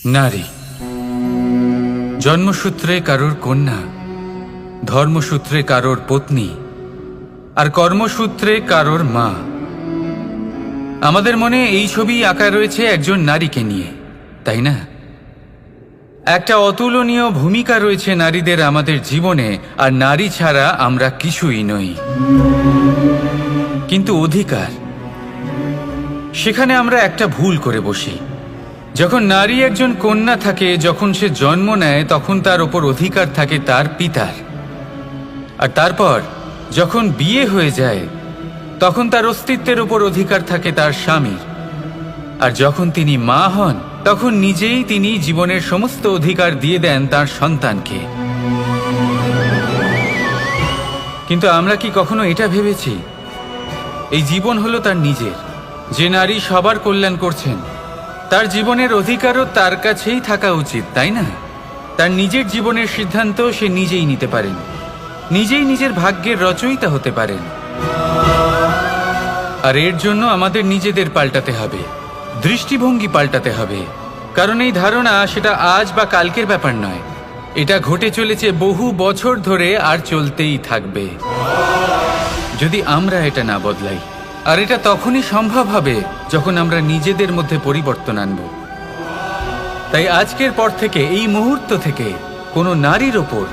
নারী জন্মসূত্রে কারোর কন্যা, ধর্মসূত্রে কারোর পত্নী, আর কর্মসূত্রে কারোর মা। আমাদের মনে এই ছবি আঁকা রয়েছে একজন নারীকে নিয়ে, তাই না? একটা অতুলনীয় ভূমিকা রয়েছে নারীদের আমাদের জীবনে, আর নারী ছাড়া আমরা কিছুই নই। কিন্তু অধিকার, সেখানে আমরা একটা ভুল করে বসি। যখন নারী একজন কন্যা থাকে, যখন সে জন্ম নেয়, তখন তার ওপর অধিকার থাকে তার পিতার। আর তারপর যখন বিয়ে হয়ে যায়, তখন তার অস্তিত্বের ওপর অধিকার থাকে তার স্বামীর। আর যখন তিনি মা হন, তখন নিজেই তিনি জীবনের সমস্ত অধিকার দিয়ে দেন তার সন্তানকে। কিন্তু আমরা কি কখনো এটা ভেবেছি এই জীবন হলো তার নিজের? যে নারী সবার কল্যাণ করছেন, তার জীবনের অধিকারও তার কাছেই থাকা উচিত, তাই না? তার নিজের জীবনের সিদ্ধান্ত সে নিজেই নিতে পারেন, নিজেই নিজের ভাগ্যের রচয়িতা হতে পারেন। আর এর জন্য আমাদের নিজেদের পাল্টাতে হবে, দৃষ্টিভঙ্গি পাল্টাতে হবে। কারণ এই ধারণা সেটা আজ বা কালকের ব্যাপার নয়, এটা ঘটে চলেছে বহু বছর ধরে, আর চলতেই থাকবে যদি আমরা এটা না বদলাই। আর এটা তখনই সম্ভব হবে যখন আমরা নিজেদের মধ্যে পরিবর্তন আনব। তাই আজকের পর থেকে, এই মুহূর্ত থেকে, কোনো নারীর ওপর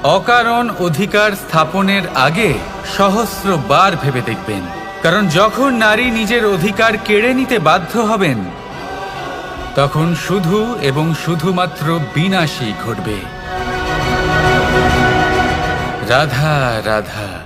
অকারণ অধিকার স্থাপনের আগে সহস্রবার ভেবে দেখবেন। কারণ যখন নারী নিজের অধিকার কেড়ে নিতে বাধ্য হবেন, তখন শুধু এবং শুধুমাত্র বিনাশই ঘটবে। রাধা রাধা।